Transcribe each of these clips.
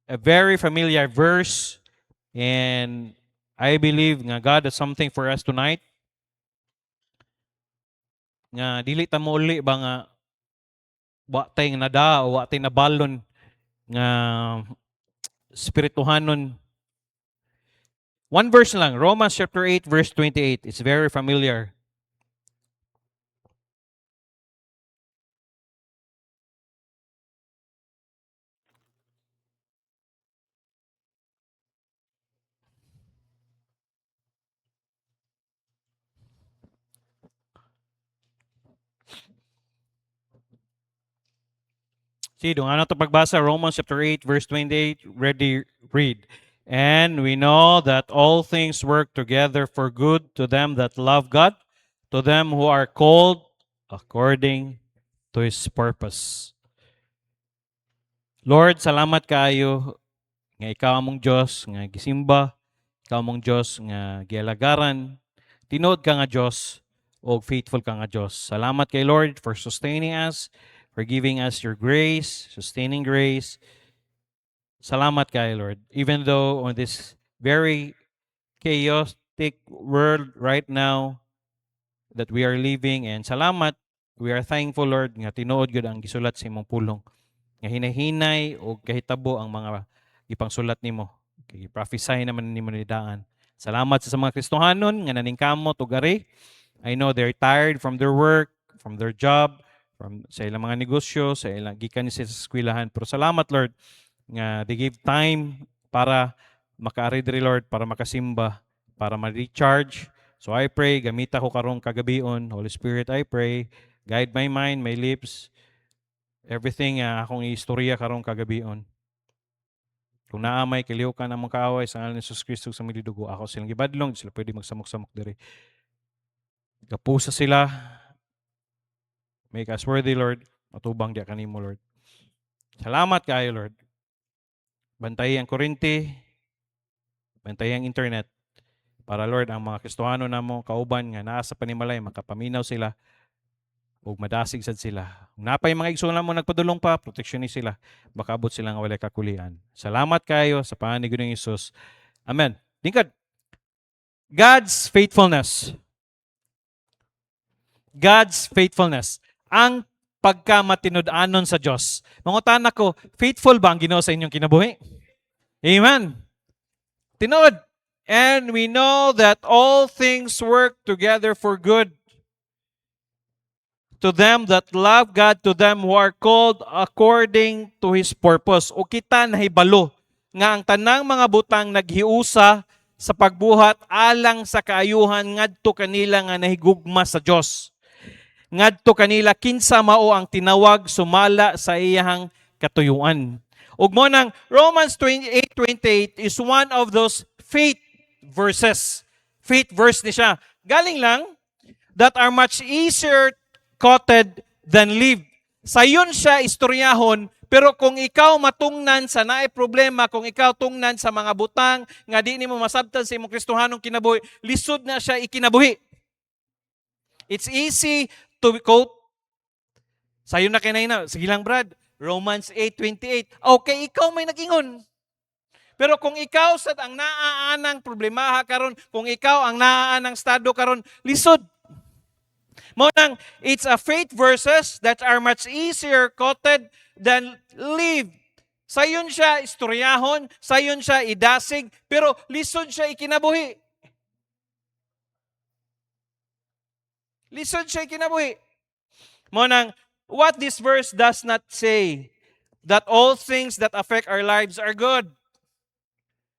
a very familiar verse, and I believe nga God has something for us tonight. Nga dili ta mo uli ba nga wa tay nada o wa tay nabalon nga spirituhanon. One verse lang, Romans chapter 8 verse 28. It's very familiar. See, doon ano to pagbasa, Romans chapter 8 verse 28, ready read. And we know that all things work together for good to them that love God, to them who are called according to His purpose. Lord, salamat kaayo nga ikaw among Diyos nga gisimba, ikaw among Diyos nga gialagaran, tinood ka nga Diyos o faithful ka nga Diyos. Salamat kay Lord for sustaining us, for giving us your grace, sustaining grace. Salamat kay Lord. Even though on this very chaotic world right now that we are living, and salamat, we are thankful Lord nga tinuod gyud ang gisulat sa imong pulong. Nga hinahinay o kahitabo ang mga ipangsulat nimo. Kay prophesy naman nimo ni daan. Salamat sa mga Kristohanon nga naningkamot og ari. I know they're tired from their work, from their job, from sa ilang mga negosyo, sa ilang gikan sa eskwelahan. Pero salamat Lord nga they give time para makaari diri Lord, para makasimba, para ma-recharge. So I pray, gamita ko karong kagabion. Holy Spirit, I pray, guide my mind, my lips, everything akong istorya karong kagabion. Kung naamay, kiliw ka na mong kaaway sa ngalan ni Jesus Kristo sa milidugo, ako silang gibadlong, sila pwede magsamok-samok diri. Kapusa sila, make us worthy, Lord. Matubang diya kanimo, Lord. Salamat kayo, Lord. Bantay ang kurinti, bantay ang internet, para, Lord, ang mga Kristohano na mo, kauban nga naa sa panimalay, makapaminaw sila, o madasig sad sila. Kung napay mga igsoon mo nagpadulong pa, proteksyon ni sila. Baka abot sila nga walay kakulian. Salamat kayo sa panig ng Jesus. Amen. Tingkad. God's faithfulness. God's faithfulness. Ang pagkamatinud-anon sa Diyos. Mangutan ako, faithful ba ang Ginoo sa inyong kinabuhi? Amen. Tinuod. And we know that all things work together for good to them that love God, to them who are called according to His purpose. O kita nahibalo nga ang tanang mga butang naghiusa sa pagbuhat alang sa kaayuhan ngadto kanila nga nahigugma sa Dios. Ngadto kanila kinsa mao ang tinawag sumala sa iyang katuyuan. Ug mo nang Romans 28:28 is one of those faith verses. Faith verse ni siya. Galing lang that are much easier quoted than lived. Sayon siya istoryahon, pero kung ikaw matungnan sa naay problema, kung ikaw tungnan sa mga butang nga di nimo masabtan sa imong Kristohanong kinabuhi, lisod na siya ikinabuhi. It's easy to quote. Sayon na kinay na, sige lang Brad, Romans 8:28. Okay, ikaw may nagingon. Pero kung ikaw sa ang naaanang problemaha karon, kung ikaw ang naaanang estado karon, lisod. Mo nang it's a faith verses that are much easier quoted than lived. Sayon siya istoryahon, sayon siya idasig, pero lisod siya ikinabuhi. Lisod siya ikinabuhi. Mo nang what this verse does not say that all things that affect our lives are good.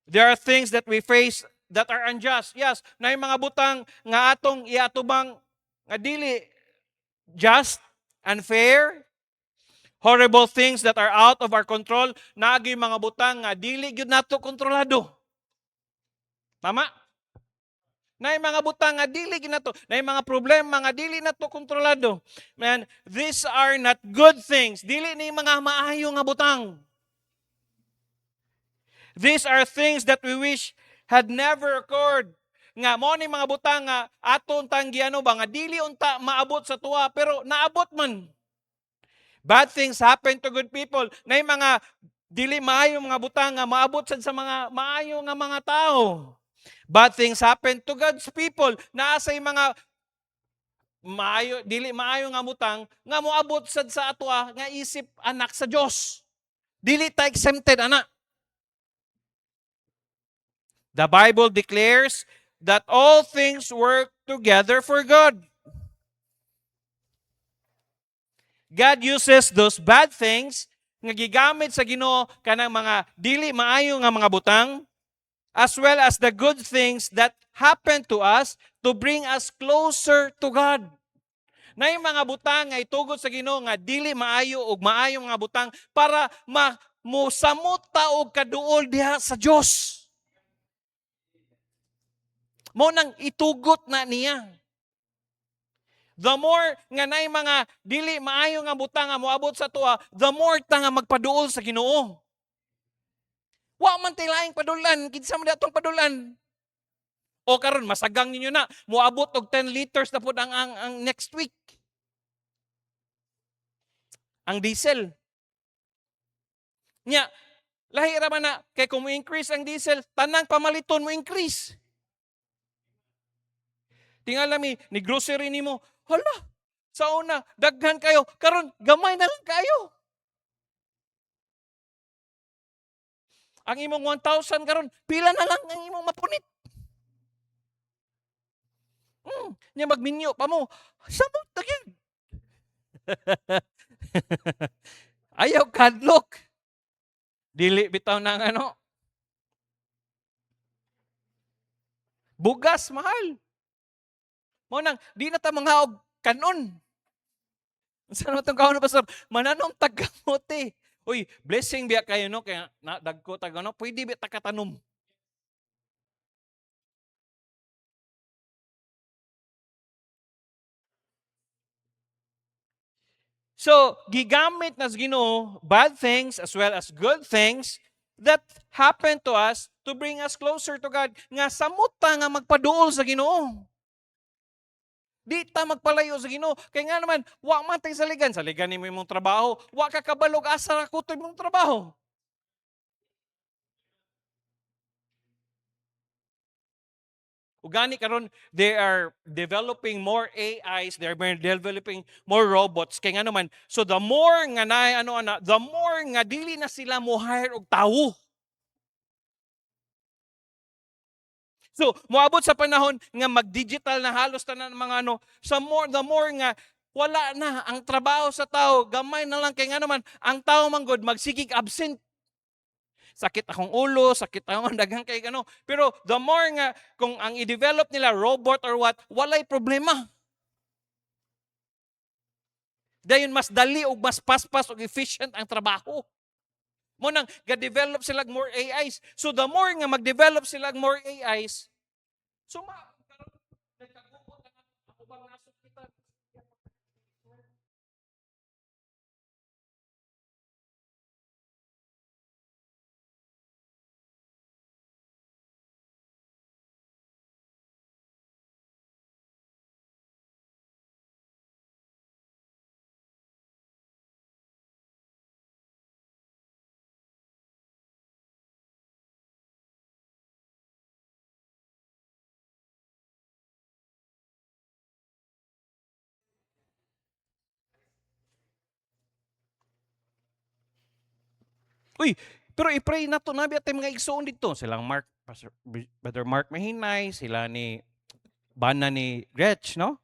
There are things that we face that are unjust. Yes, na yung mga butang nga atong iatubang nga dili just, unfair, horrible things that are out of our control, naagi mga butang nga dili gyud nato kontrolado. Tama? Na yung mga butang nga dili gyud nato, na yung mga problema nga dili nato kontrolado. Man, these are not good things. Dili ni mga maayo nga butang. These are things that we wish had never occurred. Nga mo ni mga butang nga aton tanggiano ba nga dili unta maabot sa tuwa pero naabot man. Bad things happen to good people. Na mga Dili maayo mga butang nga maabot sad sa mga maayo nga mga tao. Bad things happen to God's people. Naa say mga maayo dili maayo nga butang nga moabot sad sa atoa nga isip anak sa Dios. Dili ta exempted ana. The Bible declares that all things work together for good. God uses those bad things nga gigamit sa Ginoo kanang mga dili maayo nga mga butang, as well as the good things that happen to us to bring us closer to God. Na yung mga butang nga itugod sa Ginoo nga dili maayo ug maayo nga butang para mosamot ta og kaduol diha sa Dios. Mo nang itugot na niya. The more nga nay mga dili maayo nga butang nga moabot sa tuwa, the more ta nga magpaduol sa Ginoo. Wa man tay laing padulan, kinsa man atong padulan. O karon masagang ninyo na moabot og 10 liters na pud ang next week. Ang diesel. Nya, lahi ra man na kay kung mo-increase ang diesel, tanang pamaliton mo increase. Tingala mi ni grocery nimo, hala, sa una daghan kayo, karon gamay na lang kayo. Ang imong 1,000 karon, pila na lang ang imong mapunit. Nya magminyo pa mo, sabot tagyan. Ayaw kadlok. Dili bitaw nang ano. Bugas mahal. Mo nang di na ta manghaog kanon. Saan mo itong kahon na pastor? Mananong tagamote. Uy, blessing biya kayo no kaya na dagko tagano, pwede biya ta katanom. So, gigamit nas Ginoo bad things as well as good things that happen to us to bring us closer to God. Nga samot ta nga magpaduol sa Ginoo. Di ta magpalayo sa Ginoo. Kaya nga naman, wa man tay saligan. Saligan nimo imong trabaho, wa ka kabalog asa ra kutoy imong trabaho. Ugani karon they are developing more AIs, they're developing more robots kay nga naman. So the more nga na the more nga dili na sila mo hire og tawo. So moabot sa panahon nga mag-digital na halos tanan mga the more nga wala na ang trabaho sa tao, gamay na lang kay nga naman ang tao manggod magsigig absent. Sakit akong ulo, sakit akong daghang kay ano. Pero the more nga, kung ang i-develop nila robot or what, walay problema. Dayon mas dali o mas paspas o efficient ang trabaho. Mo nang ga-develop sila more AIs. So the more nga mag-develop sila more AIs, so uy, pero i-pray na to nabi at mga igsoon dito. Silang Mark, Brother Mark Mahinay, sila ni Bana ni Gretch, no?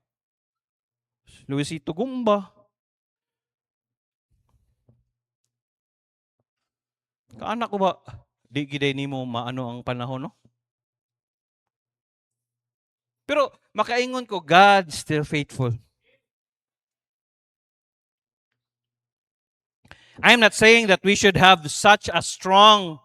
Luisito Gumba. Kaanak ko ba, di giday nimo maano ang panahon, no? Pero makaingon ko, God still faithful. I'm not saying that we should have such a strong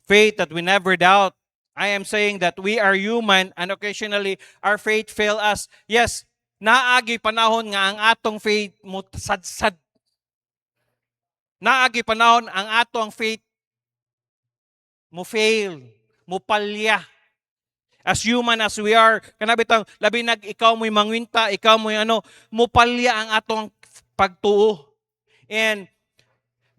faith that we never doubt. I am saying that we are human and occasionally our faith fail us. Yes, naagi panahon nga ang atong faith mo sad-sad. Naagi panahon ang atong faith mo fail, mo palya. As human as we are, kanabitang labi ikaw mo'y mangwinta, ikaw mo'y mo palya ang atong pagtuo. And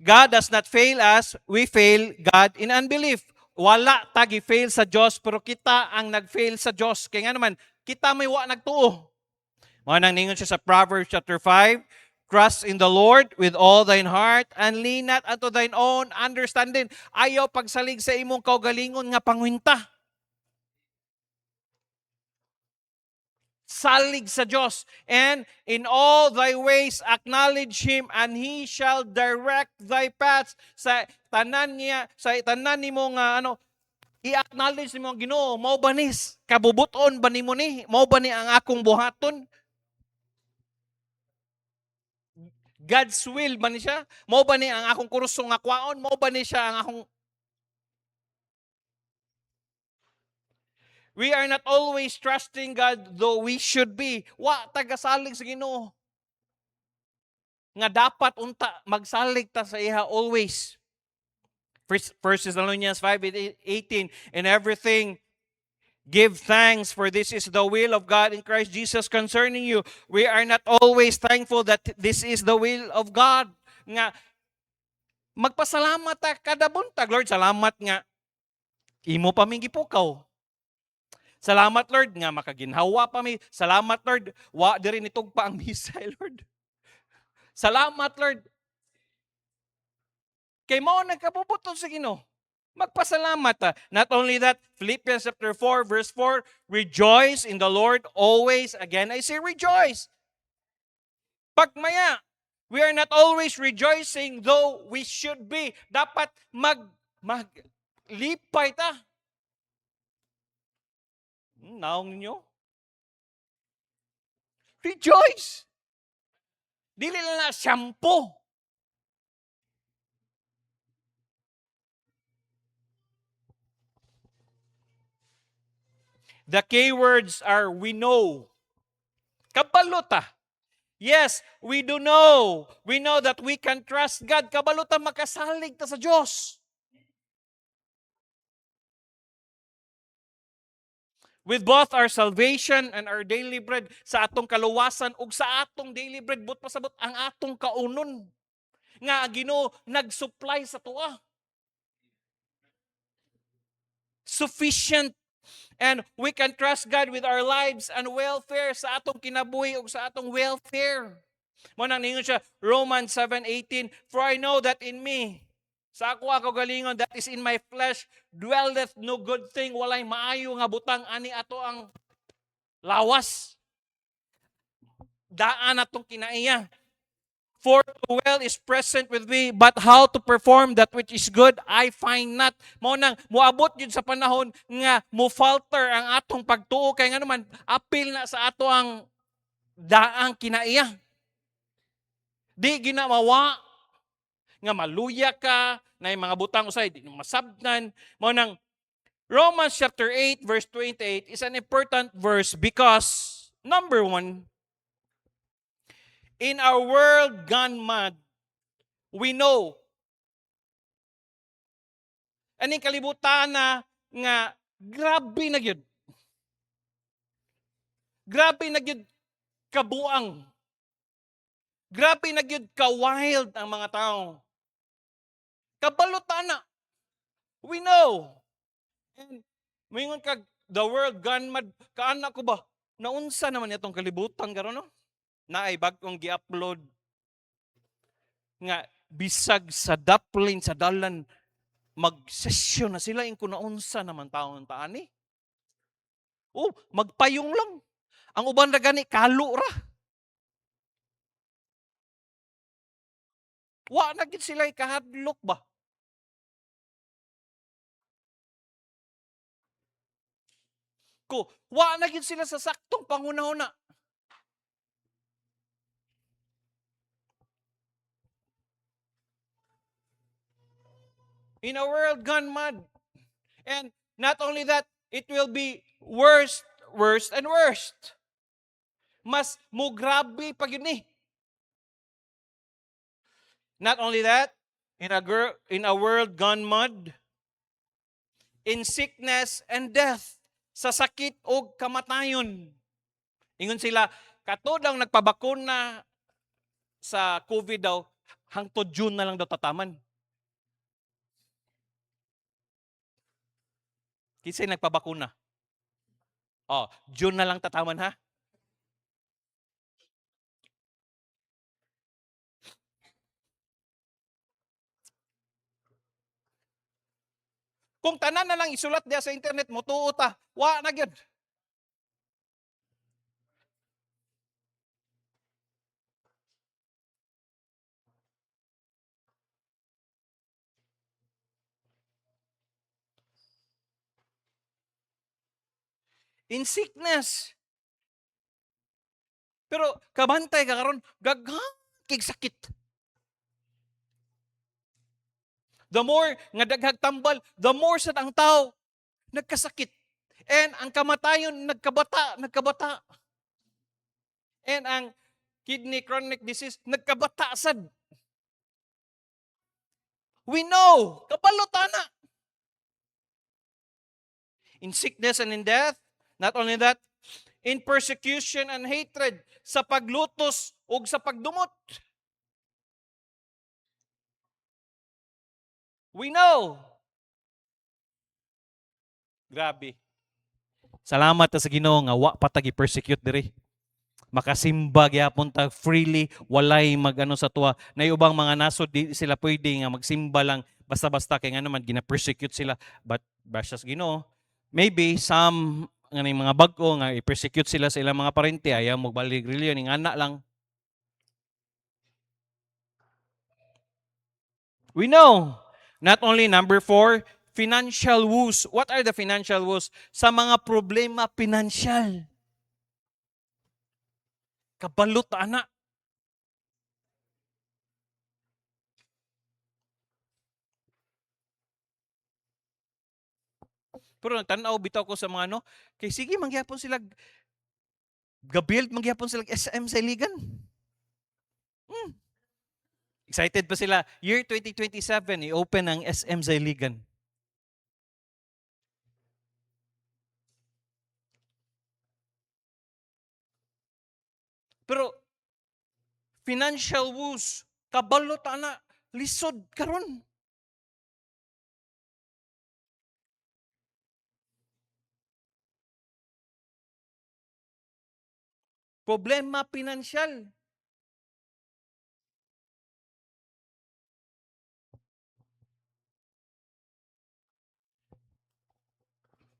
God does not fail us, we fail God in unbelief. Wala tagi fail sa Diyos, pero kita ang nag-fail sa Diyos. Kaya nga naman, kita may wa nagtuo. Mga nang ningon siya sa Proverbs chapter 5, trust in the Lord with all thine heart and lean not unto thine own understanding. Ayaw pagsalig sa imong kaugalingon nga pangwinta. Salig sa Diyos. And in all thy ways acknowledge Him and He shall direct thy paths. Sa tanan niya, sa tanan nimo nga i-acknowledge nimo ang Ginoo, mao ba ni kabubuton ba nimo ni? Mao ba ni ang akong buhaton? God's will ba ni siya? Mao ba ni ang akong kurso nga kwaon? Mao ba ni siya ang akong... We are not always trusting God though we should be. Wa tagasalig sa Ginoo. Nga dapat unta magsalig ta sa iha always. First Thessalonians 5:18, in everything give thanks, for this is the will of God in Christ Jesus concerning you. We are not always thankful that this is the will of God. Nga magpasalamat ta kada buntag, Lord, salamat nga imo pa ming gipukaw. Salamat, Lord, nga makaginhawa pa mi. Salamat, Lord, wa diri nitugpa ang misay, Lord. Salamat, Lord. Kay mao nagkabubuton sa Ginoo. Magpasalamat ta. Not only that, Philippians chapter 4 verse 4, rejoice in the Lord always. Again, I say rejoice. Pagmaya, we are not always rejoicing though we should be. Dapat maglipay ta. Naong ninyo? Rejoice. Dili lang na shampoo. The keywords are we know. Kabalota. Yes, we do know. We know that we can trust God. Kabalota makasalig ta sa Diyos. With both our salvation and our daily bread, sa atong kaluwasan ug sa atong daily bread, but pasabot ang atong kaunon. Nga Ginoo nag-supply sa tuwa. Sufficient. And we can trust God with our lives and welfare, sa atong kinabuhi ug sa atong welfare. Mo nang ningon siya Romans 7:18, for I know that in me, sa ako galingon, that is in my flesh, dwelleth no good thing. Walay maayo nga butang, ani ato ang lawas. Daan atong kinaiya. For the will is present with me, but how to perform that which is good, I find not. Mao nang moabot yun sa panahon nga mo-falter ang atong pagtuo, kay nga naman, apil na sa ato ang daang kinaiya. Di ginamawa nga maluya ka, na yung mga butang usay, di masabnan. Mao nang Romans chapter 8 verse 28 is an important verse because, number 1, in our world gone mad, we know. Aning kalibutan na nga grabe na gyud. Grabe na gyud kabuang. Grabe na gyud ka-wild ang mga tao. Kabalutan na. We know. And mingon kag the world gone mad, kaana ko ba? Naunsa naman itong kalibutan karon no? Na ay bagong gi-upload nga bisag sa daplin sa dalan mag-session na sila in kunaunsa naman taon taani. Oh, magpayong lang. Ang uban ra gani kalo ra. Wa na gid sila kahadlok ba? Ko, wa na gid sila sa saktong pangunahuna. In a world gone mad. And not only that, it will be worse and worst. Mas mugrabe pag yun eh. Not only that, in a world gone mad, in sickness and death, sa sakit o kamatayon. Ingon sila, katod lang nagpabakuna sa COVID daw, hangtod June na lang daw tataman. Kinsay nagpabakuna? Oh, June na lang tataman ha? Kung tanan na lang isulat diya sa internet mo, tuo ta. Wa na gyud. In sickness. Pero kabantay ka karon, gaghang kig sakit. The more nga daghag tambal, the more sa ang tao nagkasakit. And ang kamatayon nagkabata. And ang kidney chronic disease nagkabata sad. We know, kabalota na. In sickness and in death, not only that, in persecution and hatred, sa paglutos o sa pagdumot. We know. Grabe. Salamat sa Ginoo nga wa patagi persecute diri. Makasimba gyapon ta freely, walay magano sa tuwa. Nay ubang mga nasod di sila pwede nga magsimba lang basta-basta kay nga naman gina-persecute sila. But basta sa Ginoo, maybe some nga mga bag-o nga i-persecute sila sa ilang mga parente ayaw magbalik reliyon ning ana lang. We know. Not only number 4, financial woes. What are the financial woes? Sa mga problema pinansyal. Kabalot ana. Pero tanaw bitaw ko sa mga ano, kay sige mangyapon sila gabuild mangyapon sila SM sa Iligan. Excited pa sila. Year 2027, i-open ang SM sa Iligan. Pero financial woes, kabalot ana, lisod karon. Problema pinansyal.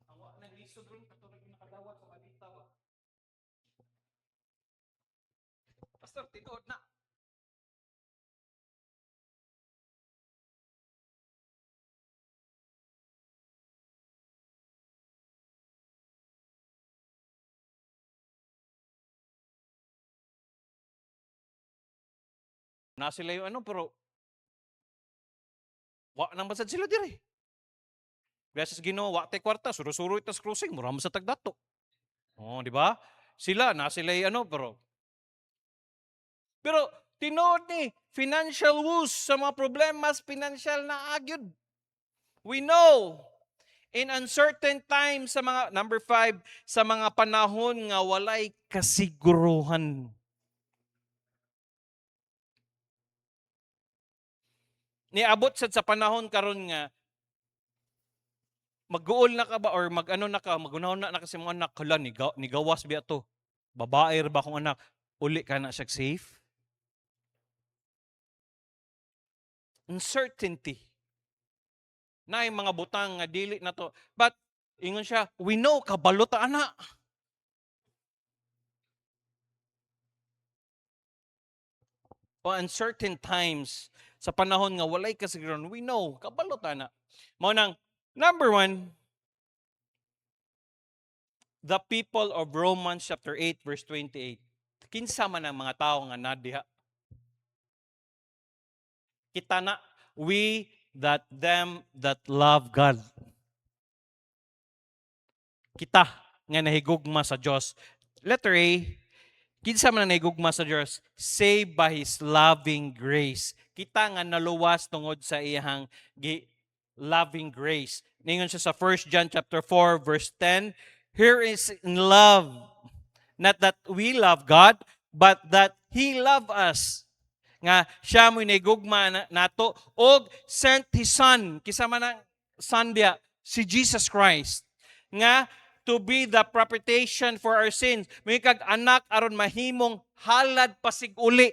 Awa nang lisod ron katulad ng nakadawat sa balita ba. Pastor, tinuod na. Na sila yung ano, pero wa nang basad sila dire. Beses Ginoo, wa tay kwarta, suro-suro itas cruising, mura mo sa tagdato. Oh, di ba? Sila na sila yung ano, pero tinuod ni financial woes sa mga problemas financial na agyod. We know in uncertain times sa mga number 5 sa mga panahon nga walay kasiguruhan. Niabot sad sa panahon karon nga mag-uol na ka ba or mag-ano na ka, magunahon na kasi mga anak, hala, nigawas biya to. Babae ra ba akong anak? Uli ka na siya safe? Uncertainty. Na yung mga butang nga dili na to. But, ingon siya, we know, kabalot ana. O uncertain times, sa panahon nga walay kasiguran, we know, kabalot ana. Mao nang, number 1, the people of Romans chapter 8 verse 28. Kinsa man ang mga tao nga nadiha. Kita na, we that them that love God. Kita nga nahigugma sa Dios. Letter A, kinsa man nahigugma sa Dios, saved by His loving grace. Kita nga naluwas tungod sa iyang loving grace. Ningon siya sa 1 John chapter 4 verse 10, here is in love, not that we love God, but that He loved us. nga siya mo'y naigugma nato og sent His Son, kisama ng Son diya, si Jesus Christ, nga to be the propitiation for our sins. May kag anak aron mahimong halad pasig uli.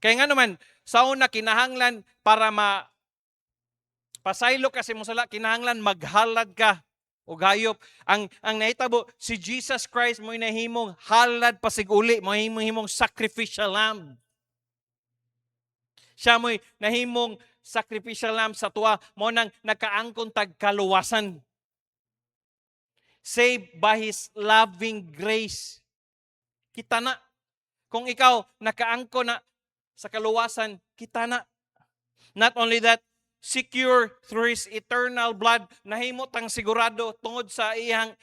Kaya nga naman, sa una kinahanglan para pasaylo kasi mo sala, kinahanglan maghalad ka o hayop. Ang nahitabo, si Jesus Christ mo'y nahimong halad pasig uli, mahimong sacrificial lamb. Siya mo'y nahimong sacrificial lamb sa tuwa, mo nang nakaangkon tag kaluwasan. Saved by His loving grace. Kita na. Kung ikaw nakaangkon na sa kaluwasan, kita na. Not only that, secure through His eternal blood, nahimo tang sigurado tungod sa iyang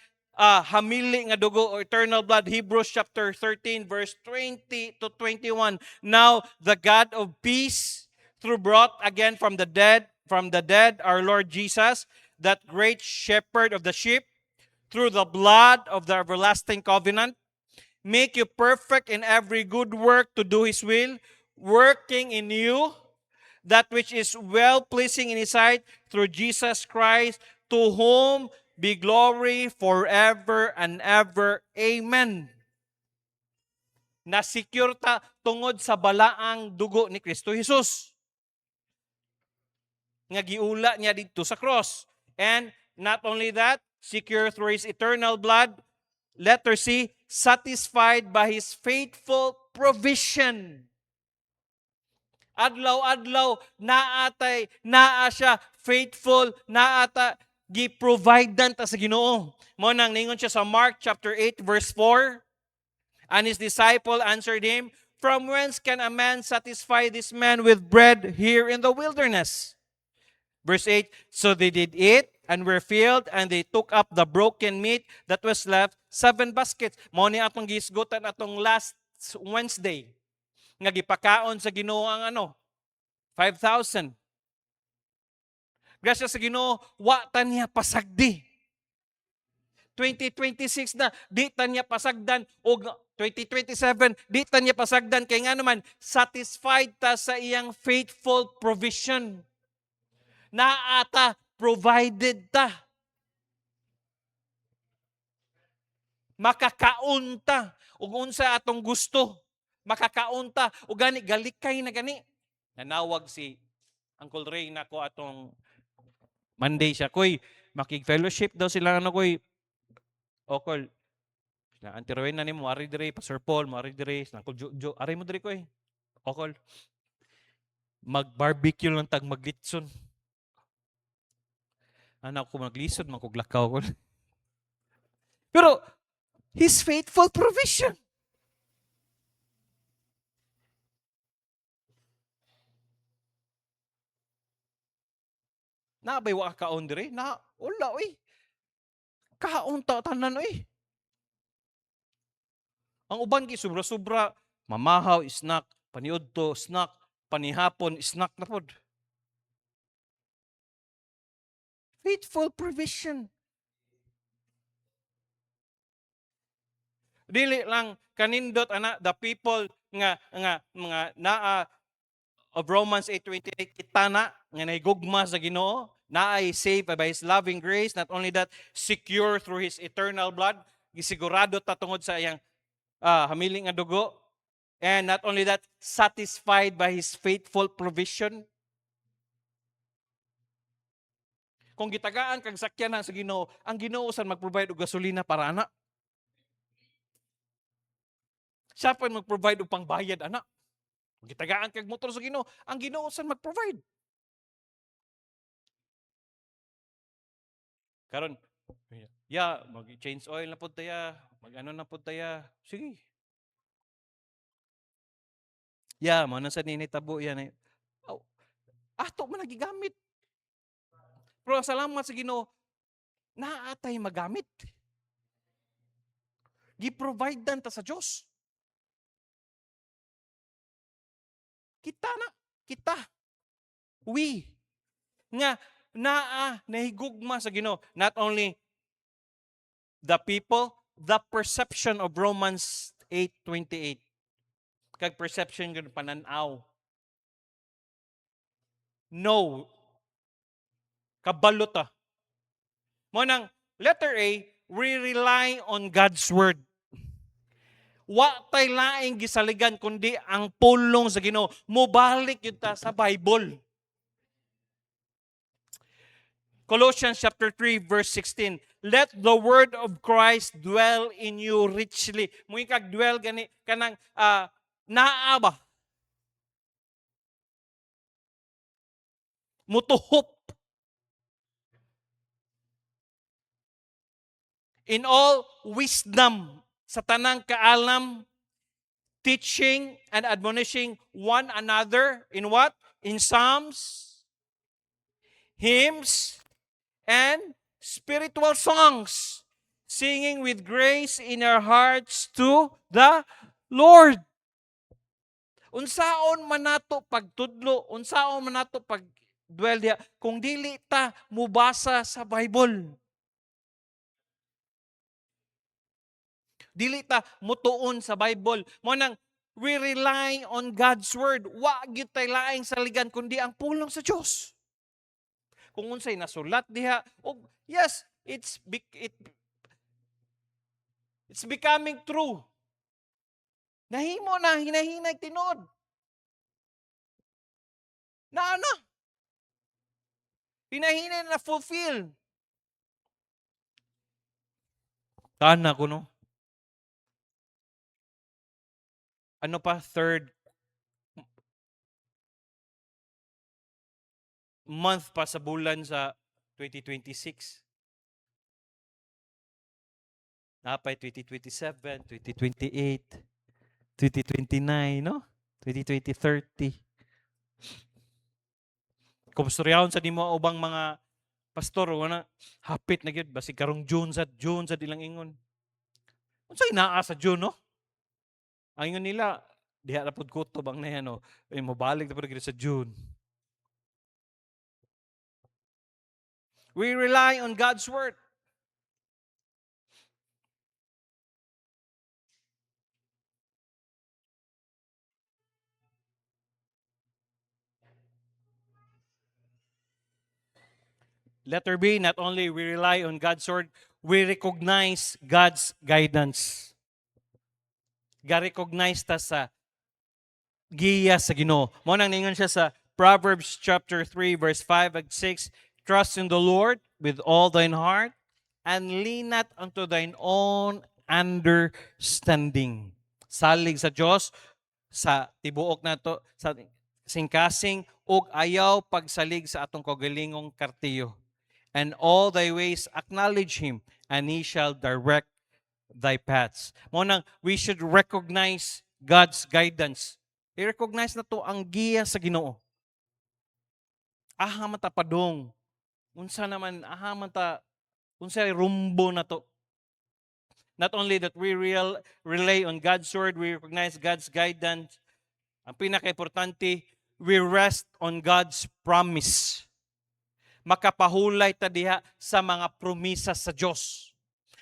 hamili nga dugo o eternal blood. Hebrews chapter 13 verse 20 to 21. Now the God of peace, through brought again from the dead our Lord Jesus, that great shepherd of the sheep, through the blood of the everlasting covenant, make you perfect in every good work to do His will, working in you that which is well-pleasing in His sight, through Jesus Christ, to whom be glory forever and ever. Amen. Na-secure ta tungod sa balaang dugo ni Kristo Jesus, nga giula niya dito sa cross. And not only that, secure through His eternal blood, letter C, satisfied by His faithful provision. Adlaw-adlaw, naa siya faithful, naata gi-providean ta sa Ginoo. Mo nang ningon siya sa Mark chapter 8 verse 4. And His disciple answered Him, "From whence can a man satisfy this man with bread here in the wilderness?" Verse 8, so they did eat and were filled, and they took up the broken meat that was left, 7 baskets. Mo ni atong gisgutan atong last Wednesday nga gipakaon sa Ginoo ang 5,000. Grasya sa Ginoo, wa ta niya pasagdi. 2026 na, di ta niya pasagdan, o 2027, di ta niya pasagdan, kay nga naman, satisfied ta sa iyang faithful provision. Naata, provided ta. Makakaon ta, ug unsa atong gusto. Makakaon ta, ug gani galikay na gani. Nanawag si Uncle Ray na ko atong Monday siya, koy makig-fellowship daw sila koy. Okol, na Auntie Rowena nimo ari dire, Pastor Paul mo ari dire, Uncle Jo, ari mo dire koy. Okol, mag-barbecue lang tag maglitson. Anak ko maglisod, makuglakaw ko. Pero His faithful provision. Nabay wa kaon dire, na wala oy. Kaon ta tanan oy. Ang uban gi sobra-sobra, mamahaw snack, paniudto snack, panihapon snack na pod. Faithful provision. Dili lang kanindot ana the people nga mga naa of Romans 8:28, kita na nga naigugma sa Ginoo, naay saved by His loving grace. Not only that, secure through His eternal blood, gisigurado ta tungod sa iyang hamiling nga dugo. And not only that, satisfied by His faithful provision. Kung gitagaan kag sakyanan sa Ginoo, ang Ginoo san mag-provide og gasolina para ana. Siya pa mag-provide og pangbayad ana. Kung gitagaan kag motor sa Ginoo, ang Ginoo san mag-provide. Karon, mag-change oil na pud taya, mag-ano na pud taya. Sige. Mo na sa ninitabo yan. Ato man nagigamit. Pero salamat sa Ginoo, naatay magamit. Gi-provide dan ta sa Dios. Kita. We. Nga, nahigugma sa Ginoo. Not only the people, the perception of Romans 8:28. kag perception gud pananaw. No. Kabalo ta. Mo nang letter A, we rely on God's word. Wa tay laing gisaligan kundi ang pulong sa Ginoo. Mobalik yun ta sa Bible. Colossians chapter 3 verse 16. Let the word of Christ dwell in you richly. Mui kag dwell gani kanang naa ba? Mutuhop. In all wisdom, sa tanang kaalam, teaching and admonishing one another in what? In psalms, hymns, and spiritual songs, singing with grace in our hearts to the Lord. Unsaon man nato pagtudlo, unsaon man nato pagdwell diha kung dili ta mubasa sa Bible. Dili ta mutuon sa Bible. Mo nang we rely on God's word. Wa gyud tay laing saligan kundi ang pulong sa Dios. Kung unsay nasulat diha, yes, it's becoming true. Nahimo na, hinahinay tinuod. Na. Hinahinay na fulfill. Tana ko, no? Ano pa? Third month pa sa bulan sa 2026. Napay 2027, 2028, 2029, no? 2030. Kumstoryaon sa nimo ubang mga pastor wala hapit na gyud basig karong June sa ilang ingon. Unsay naa sa June, no? Ang ingon nila diha ra pud kutob ang nayan, no? Mobalik na pud sa June. We rely on God's word. Letter B, not only we rely on God's word, we recognize God's guidance. Ga-recognize ta sa giya sa Ginoo. Mo nang ningon siya sa Proverbs chapter 3 verse 5 and 6, trust in the Lord with all thine heart and lean not unto thine own understanding. Salig sa Dios sa tibuok nato sa singkasing ug ayaw pagsalig sa atong kaugalingong kartiyo. And all thy ways acknowledge him, and he shall direct thy paths. Mo nang we should recognize God's guidance. I-recognize na to ang giya sa Ginoo. Aha man ta padong. Unsa naman aha man ta unsay rumbo na to. Not only that we rely on God's word, we recognize God's guidance. Ang pinaka-importante, we rest on God's promise. Makapahulay ta diha sa mga promisa sa Dios.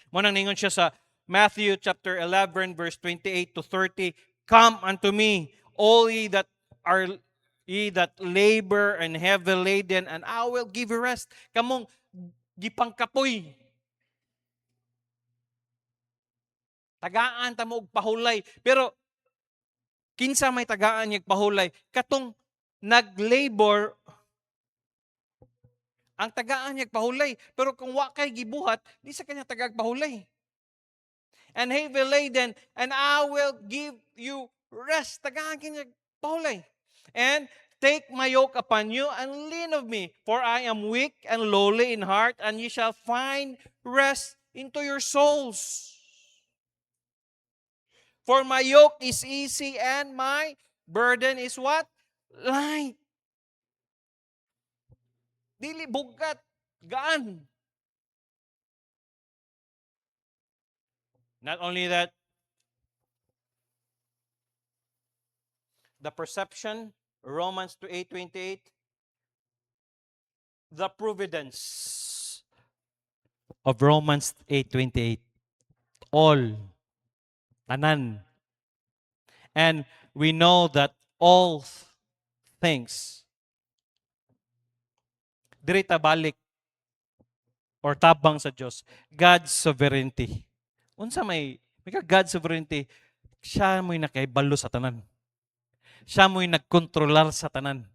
Mo nang ningon siya sa Matthew chapter 11 verse 28 to 30, come unto me, all ye that labor and heavy laden, and I will give you rest. Kamong gipangkapoy. Tagaan ta mo og pahulay, pero kinsa may tagaan niya pahulay? Katong nag-labor ang tagaan niya pahulay, pero kung wa kay gibuhat, di sa kanya tagag pahulay. And heavy laden, and I will give you rest. Tagaan kanya pahulay. And take my yoke upon you and lean of me, for I am weak and lowly in heart, and ye shall find rest into your souls. For my yoke is easy and my burden is what? Light. Dili bugat, gaan. Not only that, the perception, Romans 8:28, the providence of Romans 8:28. All, tanan. And we know that all things diri ta balik or tabang sa Dios, God's sovereignty. Unsa may God's sovereignty, siya mo'y nakaibalo sa tanan. Siya mo'y nagkontrolar sa tanan.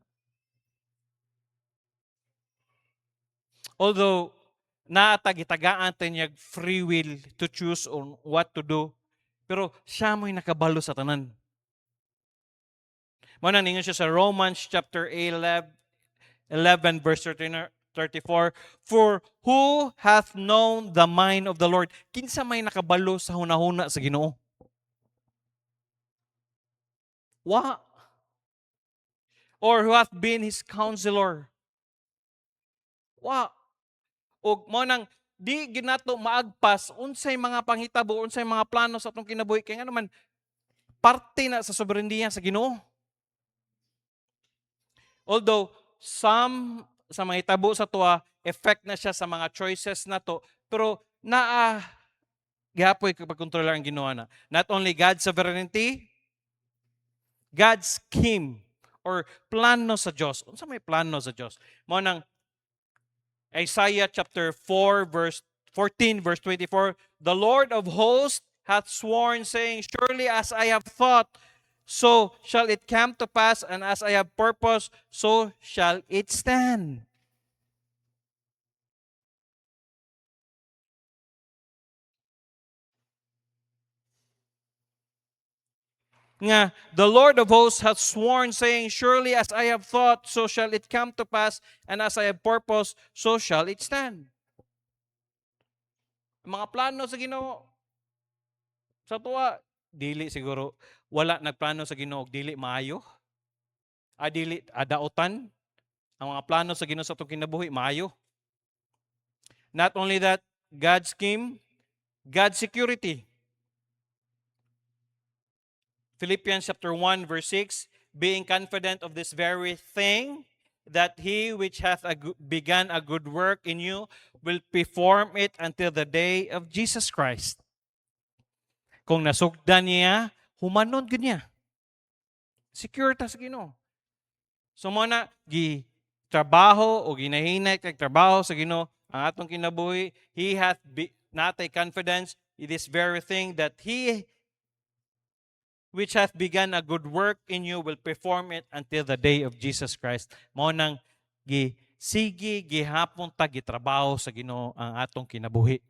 Although naatagitagaan tayo free will to choose on what to do, pero siya mo'y nakabalo sa tanan. Muna ningon siya sa Romans chapter 11 verse 34, for who hath known the mind of the Lord? Kinsa may nakabalo sa hunahuna sa Ginoo? Wa? Or who hath been his counselor? Wa? O mo nang di ginato maagpas unsay mga panghitabo, unsay mga plano sa atong kinabuhi kay nga naman parte na sa soberenya sa Ginoo. Although some sa mga hitabo sa tuwa, effect na siya sa mga choices na to, pero gihapoy kapag kontrolar ang Ginoo na. Not only God's sovereignty, God's scheme or plano sa Dios. Unsa may plano sa Dios? Mo nang Isaiah chapter 4 verse 14 verse 24, the Lord of hosts hath sworn, saying, surely as I have thought, so shall it come to pass, and as I have purposed, so shall it stand. Nga, the Lord of hosts hath sworn, saying, surely as I have thought, so shall it come to pass, and as I have purposed, so shall it stand. Mga plano sa Ginoo, sa tuwa, dili siguro, wala nagplano sa Ginoo, dili maayo. Dili adautan. Ang mga plano sa Ginoo sa itong kinabuhi, maayo. Not only that, God's scheme, God's security. Philippians chapter 1 verse 6, being confident of this very thing, that he which hath begun a good work in you will perform it until the day of Jesus Christ. Kung nasugdan niya, humanon niya. Secure ta sa Ginoo. So mo na, trabaho o ginahinay kag trabaho sa Ginoo ang atong kinabuhi, he hath natay confidence in this very thing, that he which hath begun a good work in you will perform it until the day of Jesus Christ. Mao nang sige gihapon ta gitrabaho sa Ginoo ang atong kinabuhi.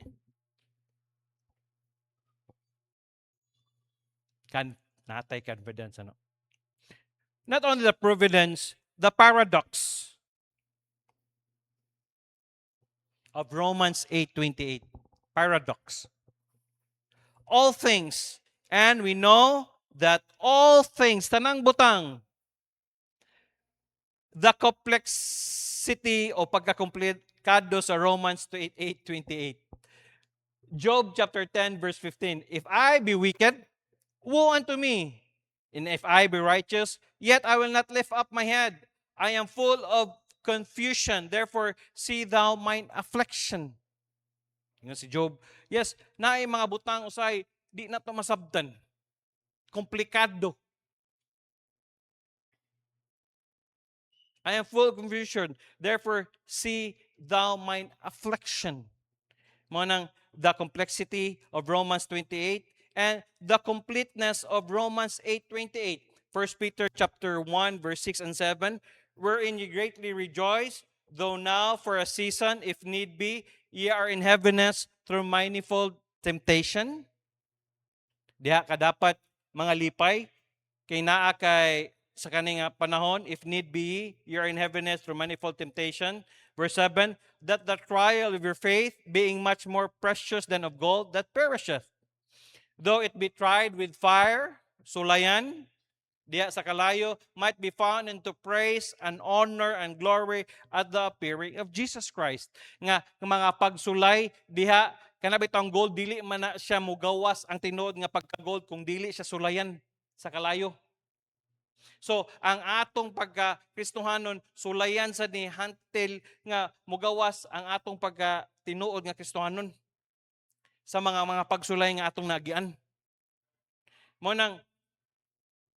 Natay confidence ano. Not only the providence, the paradox of Romans 8:28. Paradox. All things, and we know that all things, tanang butang, the complexity o pagkakomplikado sa Romans 8:28. Job chapter 10 verse 15, if I be wicked, woe unto me. And if I be righteous, yet I will not lift up my head. I am full of confusion, therefore see thou mine affliction. Nga si Job, yes, naay mga butang usay, di na to masabtan. Komplikado. I am full of confusion. Therefore, see thou mine affliction. Mo nang the complexity of Romans 28 and the completeness of Romans 8:28. 1 Peter chapter 1 verse 6 and 7, wherein ye greatly rejoice, though now for a season, if need be, ye are in heaviness through manifold temptation. Diha ka dapat mga lipay, kay naa kay sa kaning panahon, if need be, you are in heaviness through manifold temptation. Verse 7, that the trial of your faith, being much more precious than of gold that perisheth, though it be tried with fire, sulayan, diha sa kalayo, might be found into praise and honor and glory at the appearing of Jesus Christ. Nga mga pagsulay diha kanabit ang gold, dili man na siya mugawas ang tinuod nga pagka-gold kung dili siya sulayan sa kalayo. So, ang atong pagka-Kristohanon, sulayan sa ni hantil nga mugawas ang atong pagka-tinuod nga Kristohanon sa mga pagsulay nga atong nagian. Mo nang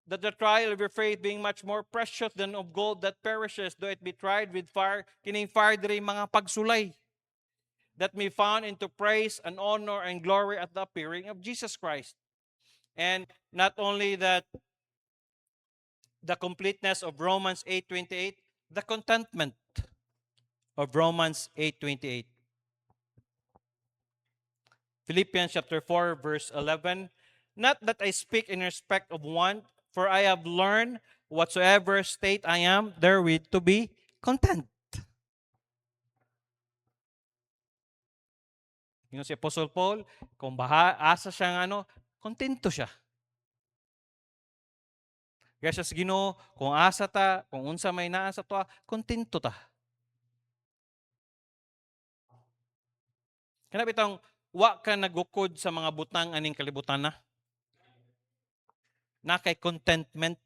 that the trial of your faith being much more precious than of gold that perishes, though it be tried with fire, kining fire diri mga pagsulay, that may found into praise and honor and glory at the appearing of Jesus Christ. And not only that, the completeness of Romans 8:28, the contentment of Romans 8:28. Philippians chapter 4, verse 11. Not that I speak in respect of want, for I have learned whatsoever state I am, therewith to be content. Yung si Apostle Paul, kung asa siya kontento siya. Kaya siya sa Ginoo, kung asa ta, kung unsa may naa sa to, kontento ta. Kana bitang wa ka nagukod sa mga butang aning kalibutan na kay contentment.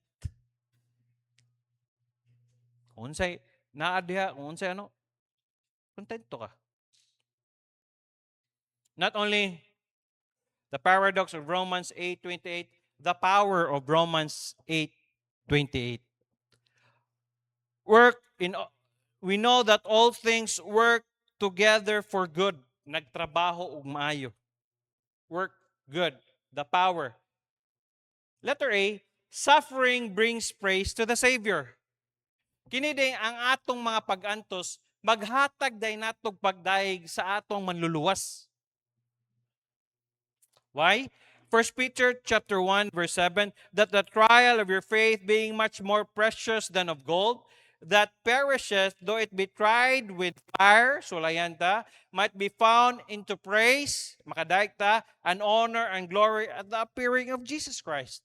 Kung unsay naa diha, kung unsay kontento ka. Not only the paradox of Romans 8:28, the power of Romans 8:28. We know that all things work together for good. Nagtrabaho ug maayo. Work good. The power. Letter A, suffering brings praise to the Savior. Kini day ang atong mga pag-antos, maghatag day natog pagdaig sa atong manluluwas. Why? 1 Peter chapter 1 verse 7, that the trial of your faith being much more precious than of gold, that perisheth, though it be tried with fire, sulayan ta, might be found into praise, makadaig ta, and honor and glory at the appearing of Jesus Christ.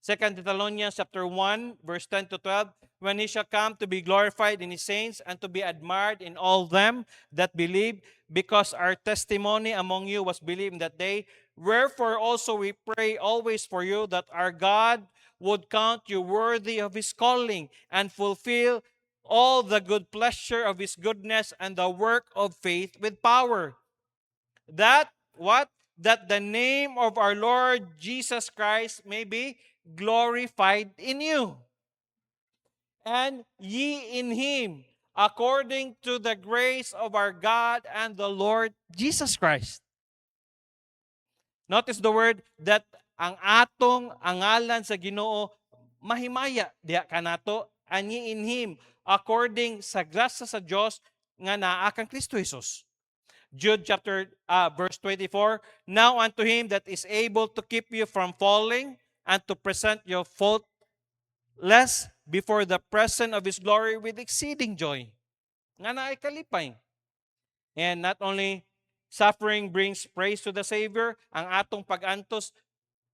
2 Thessalonians chapter 1 verse 10 to 12, when he shall come to be glorified in his saints and to be admired in all them that believe, because our testimony among you was believed in that day. Wherefore also we pray always for you, that our God would count you worthy of his calling and fulfill all the good pleasure of his goodness and the work of faith with power. That what? That the name of our Lord Jesus Christ may be glorified in you, and ye in him, according to the grace of our God and the Lord Jesus Christ. Notice the word that ang atong angalan sa Ginoo mahimaya diha kanato, and ye in him, according sa grasya sa Dios nga naa kang Kristo Jesus. Jude chapter verse 24, now unto him that is able to keep you from falling and to present you faultless before the presence of his glory with exceeding joy. Nga na ay kalipay. And not only suffering brings praise to the Savior, ang atong pag-antos,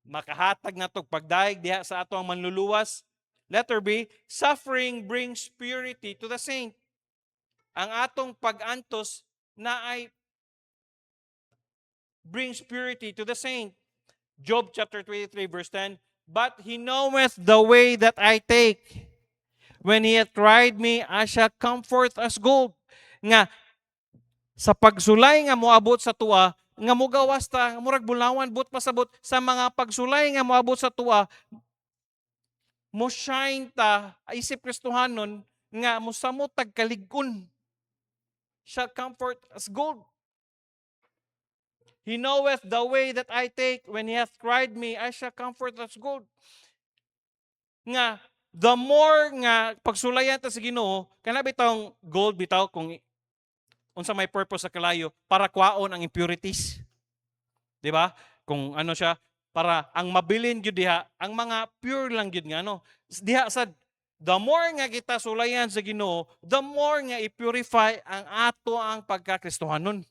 makahatag na itong pagdaig diha sa atong manluluwas. Letter B, suffering brings purity to the saint. Ang atong pag-antos na ay brings purity to the saint. Job chapter 23 verse 10, but he knoweth the way that I take. When he hath tried me, I shall come forth as gold. Nga, sa pagsulay nga moabot sa tuwa, nga mugawas ta, murag bulawan, but pasabot, sa mga pagsulay nga moabot sa tuwa, mo shine ta, isip Kristohanon, nga mosamot tag kalig-on. Shall come forth as gold. He knoweth the way that I take. When he hath tried me, I shall come forth as gold. Nga, the more nga pagsulayan ta sa Ginoo, kana bitong gold bitaw kung unsa may purpose sa kalayo para kwaon ang impurities. 'Di ba? Kung ano siya, para ang mabilin gyud diha, ang mga pure lang gyud nga diha sad, the more nga kita sulayan sa Ginoo, the more nga i-purify ang ato ang pagkakristohanon.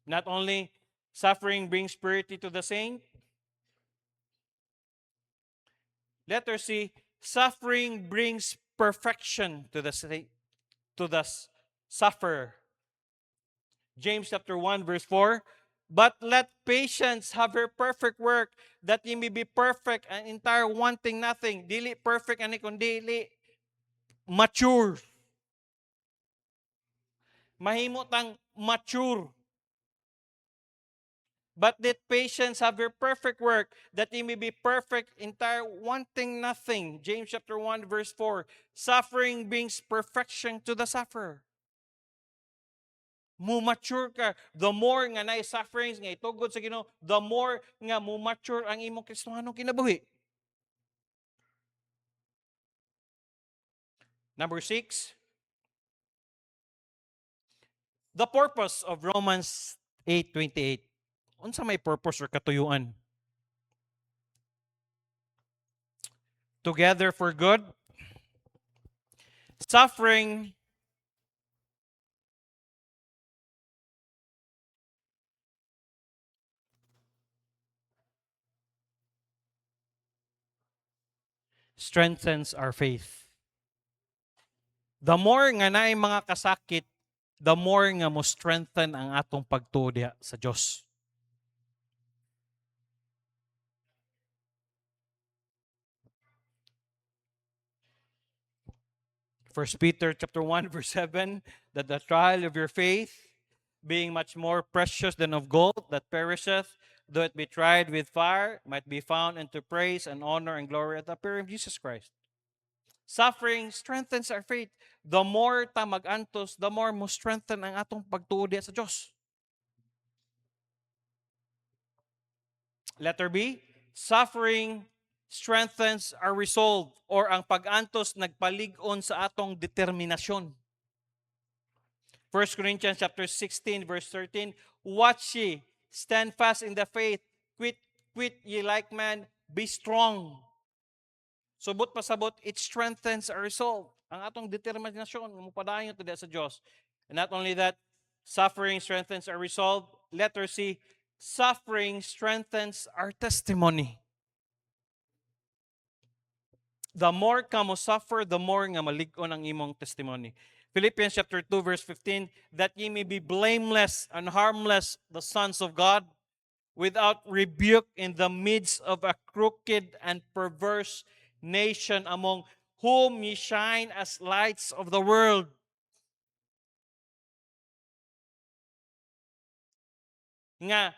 Not only suffering brings purity to the saint. Letter C, suffering brings perfection to the sufferer. James chapter 1 verse 4, but let patience have her perfect work, that ye may be perfect and entire, wanting nothing. Dili perfect ani kundi dili mature. Mahimo tang mature. But let patience have your perfect work, that ye may be perfect, entire, wanting nothing. James chapter 1, verse 4. Suffering brings perfection to the sufferer. Mu-mature ka. The more nga na sufferings, nga itugod sa Ginoo, the more nga mu-mature ang imong Kristohanong kinabuhi. Number 6, the purpose of Romans 8:28. Unsa may purpose or katuyuan? Together for good. Suffering strengthens our faith. The more nga naay mga kasakit, the more nga mo strengthen ang atong pagtuo diha sa Dios. First Peter chapter 1 verse 7, that the trial of your faith, being much more precious than of gold that perisheth, though it be tried with fire, might be found unto praise and honor and glory at the appearing of Jesus Christ. Suffering strengthens our faith. The more ta mag-antos, the more mo strengthen ang atong pagtuo diha sa Dios. Letter B, suffering strengthens our resolve, or ang pag-antos nagpalig-on sa atong determinasyon. 1 Corinthians chapter 16 verse 13, watch ye, stand fast in the faith, quit ye like man, be strong. Subot pasabot, it strengthens our resolve. Ang atong determinasyon, mupadayon to sa Diyos. And not only that, suffering strengthens our resolve. Letter C, suffering strengthens our testimony. The more ka mo suffer, the more nga malig-on ang imong testimony. Philippians chapter 2 verse 15, that ye may be blameless and harmless, the sons of God, without rebuke in the midst of a crooked and perverse nation, among whom ye shine as lights of the world. Nga,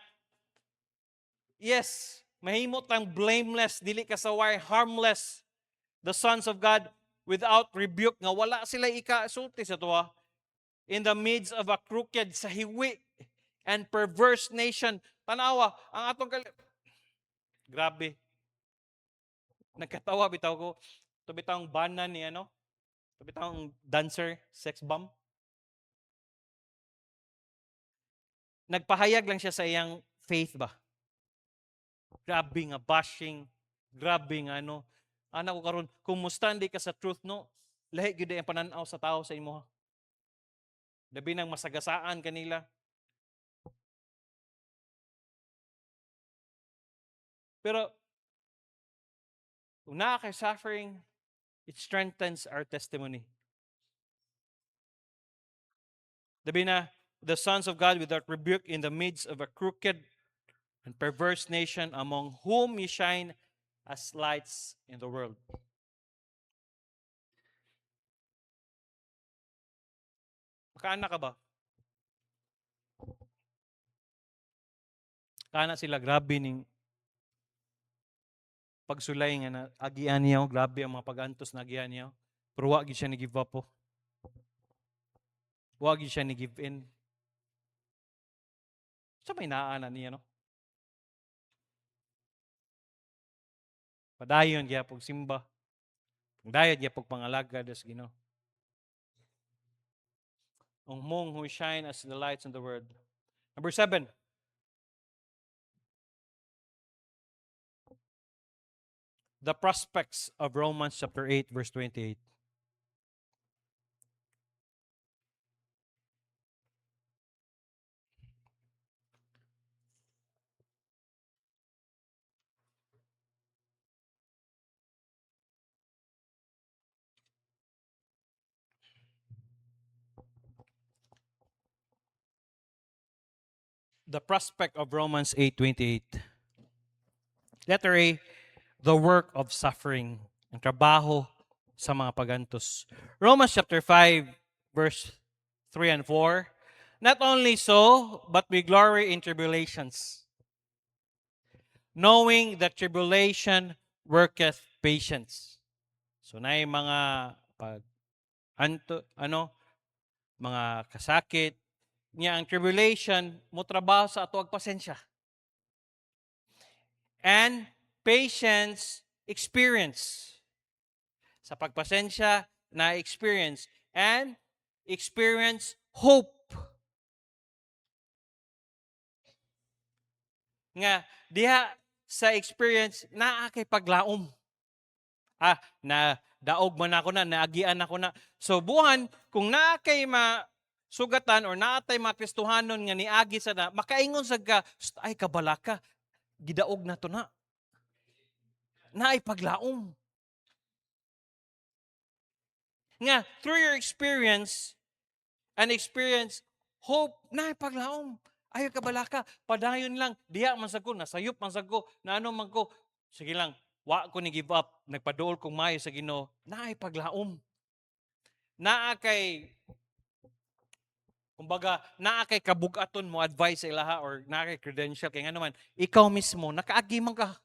yes, mahimot ang blameless, dili kasaway, harmless, the sons of God, without rebuke, nga wala sila ikasulti sa tuwa, in the midst of a crooked, sa hiwi, and perverse nation. Tanawa, ang atong grabe. Nagkatawa bitaw ko. Ito bitawang bana ni ano? Ito bitawang dancer, sex bomb. Nagpahayag lang siya sa iyang faith ba? Grabe nga bashing, grabe nga ano. Anak ko karon, kumusta hindi ka sa truth, no? Lahi gyud ang pananaw sa tao sa imo. Labi nang masagasaan kanila. Pero kung naa kay suffering, it strengthens our testimony. Labi na, the sons of God without rebuke in the midst of a crooked and perverse nation, among whom ye shine as lights in the world. Makaana ka ba? Kana sila, grabe ning pagsulay nga na agian niya, grabe ang mga pag-antos na agian niya. Pero wag siya ni give up po. Wag siya ni give in. Sa may naana niya, no? Padayon niya pag simba. Pagdayon niya pag pangalaga des Ginoo. Ang mong who shine as the lights in the world. Number 7. The prospects of Romans chapter 8 verse 28. The prospect of Romans 8:28. Letter A, the work of suffering, ang trabaho sa mga pagantos. Romans chapter 5 verse 3 and 4. Not only so, but we glory in tribulations. knowing that tribulation worketh patience. So na mga pag mga kasakit niya ang tribulation mo trabaho sa ato ag pasensya. And patience experience. Sa pagpasensya na experience and experience hope. Nga diha sa experience naa kay paglaom. Na daog man ako na, naagian ako na. So buhan, kung naa kay sugatan or naatay mga Kristohanon nga niagi sa na, makaingon sa ka, ay kabalaka, gidaog na to na. Naay paglaom. Nga, through your experience and experience hope, naay paglaom. Ayaw kabalaka, padayon lang, diha man sa ko, nasayop man sa ko, na ano man ko, sige lang, wa ko ni give up, nagpaduol kong mayo sa Ginoo, naay paglaom. Naa kay kumbaga, naa kay kabugaton mo advice sa ilaha or naa kay credential kay ngano man, ikaw mismo nakaagi man ka.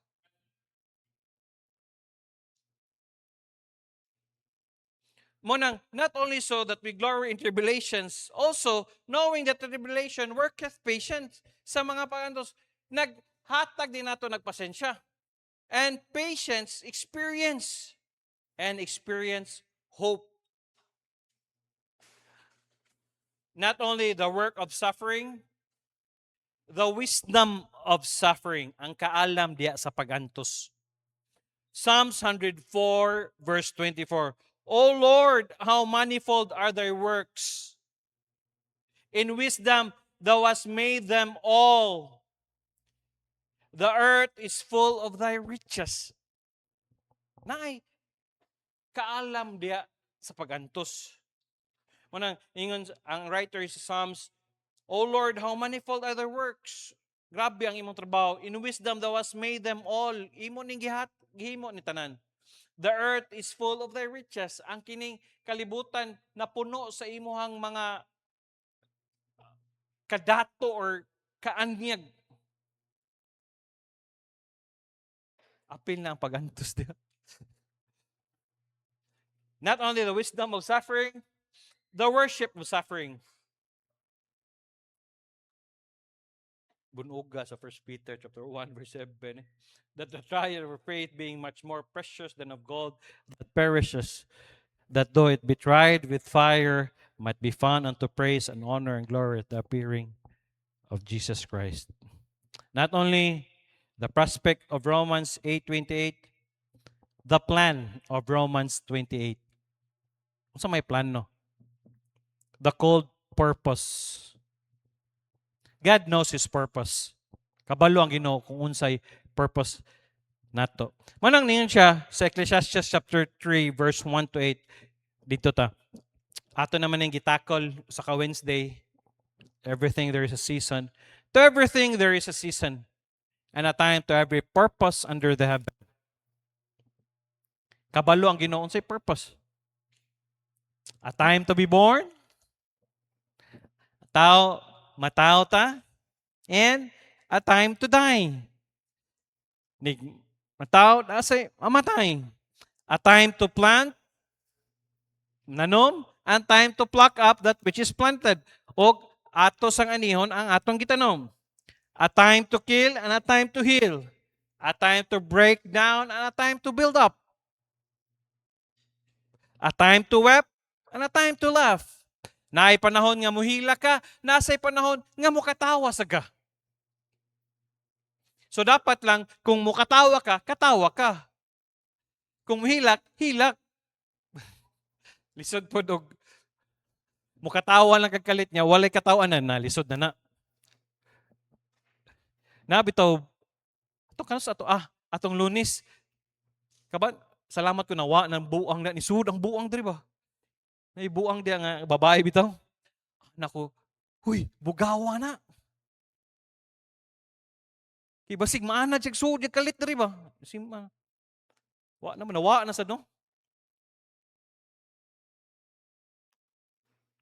Monang, not only so that we glory in tribulations, also knowing that the tribulation worketh patience. Sa mga pagantos, naghatag din nato nagpasensya. And patience, experience. And experience hope. Not only the work of suffering, the wisdom of suffering, ang kaalam diya sa pagantos. Psalms 104 verse 24. O Lord, how manifold are thy works. In wisdom thou hast made them all. The earth is full of thy riches. Naay, kaalam diya sa pagantos. Manang ingon ang writer sa Psalms, O Lord, how manifold are thy works. Grabe ang imong trabaho. In wisdom thou hast made them all. Imo ning gihimo ni tanan. The earth is full of thy riches. Ang kining kalibutan na puno sa imuhang mga kadato or kaanyag. Apil na ang pagantos diya. Not only the wisdom of suffering, the worship of suffering. Bunuga sa 1 Peter chapter 1 verse 7, that the trial of faith being much more precious than of gold that perishes, that though it be tried with fire, might be found unto praise and honor and glory at the appearing of Jesus Christ. Not only the prospect of Romans 8:28, the plan of Romans 28. Unsa may plan no? The called purpose. God knows His purpose. Kabalo ang Ginoo kung unsay purpose nato. Manang niyon siya sa Ecclesiastes chapter 3 verse 1 to 8. Dito ta. Ato naman yung gitakol sa ka-Wednesday. Everything there is a season. To everything there is a season. And a time to every purpose under the heaven. Kabalo ang Ginoo unsay purpose. A time to be born. Matao ta. And a time to die. Matao, asay mamatay. A time to plant, nanom, and time to pluck up that which is planted. O ato sang anihon ang atong gitanom. A time to kill and a time to heal. A time to break down and a time to build up. A time to weep and a time to laugh. Naay panahon nga muhila ka, nasay panahon nga mukatawa sa ka. So dapat lang, kung mukatawa ka, katawa ka. Kung hilak, hilak. Lisod po dog. Mukatawa lang kagkalit niya, walay katawanan na, lisod na na. Nabitaw, ito kanos ato, atong Lunes. Kaban, salamat ko nawa ng buang na, nisud ang buang diri ba? May buang di nga babae bitaw. Naku, huy, bugawa na. Ibasig maana siya sud kalit diri ba? Sima. Wa naman nawa na sad no.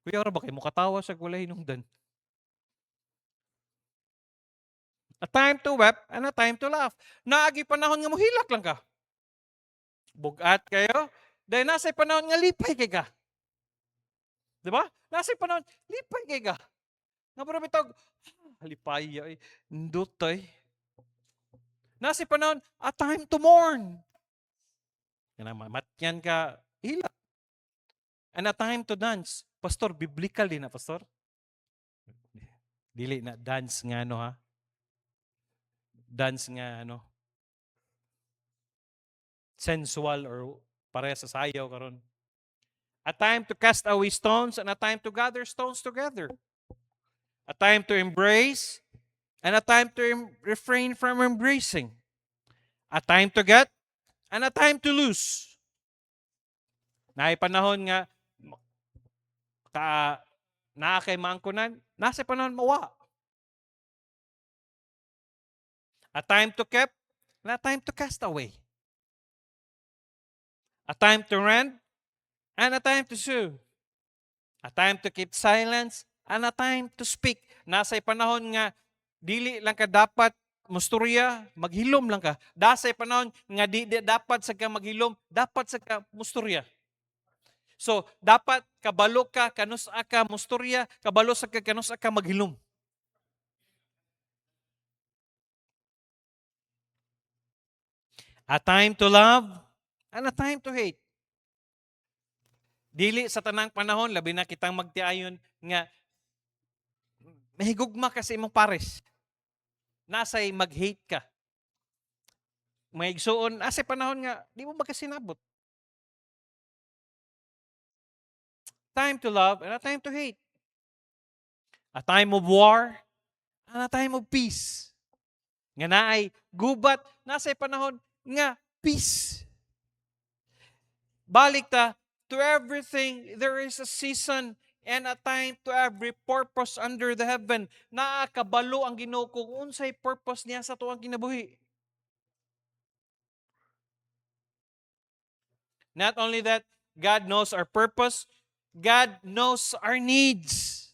Kuya ra ba kay mo katawa sa walay hinungdan? A time to weep and a time to laugh. Naagi panahon nga mohilak lang ka. Bugat kayo. Dahil nasa panahon nga lipay kay ka. Di ba? Nasa panahon, lipay kay ka. Nga parang bitog, lipay ay, ndutay. Nasa panahon, a time to mourn. Matyan ka, hilak. And a time to dance. Pastor, biblical din na, pastor. Dili na dance nga ano ha. Dance nga ano. Sensual or pareha sa sayaw karon. A time to cast away stones and a time to gather stones together. A time to embrace and a time to refrain from embracing. A time to get and a time to lose. Naay panahon nga naa kay maangkunan, nasa panahon mawa. A time to keep and a time to cast away. A time to rend and a time to sue. A time to keep silence and a time to speak. Nasa panahon nga dili lang ka dapat musturya, maghilom lang ka. Nasa panahon nga di dapat sa ka maghilom, dapat sa ka musturya. So, dapat kabalo ka, kanusa ka musturya, kabalo sa ka, kanusa ka maghilom. A time to love and a time to hate. Dili sa tanang panahon, labi na kitang magtiayon nga mahigugma ka sa imong pares. Nasay mag-hate ka. May igsuon, asay panahon nga, di mo magkasinabot. Time to love and a time to hate. A time of war and a time of peace. Nga naay gubat, nasay panahon nga peace. Balik ta, to everything there is a season and a time to every purpose under the heaven. Naakabalo ang Ginoo kung unsay purpose niya sa tuwang kinabuhi. Not only that, God knows our purpose, God knows our needs.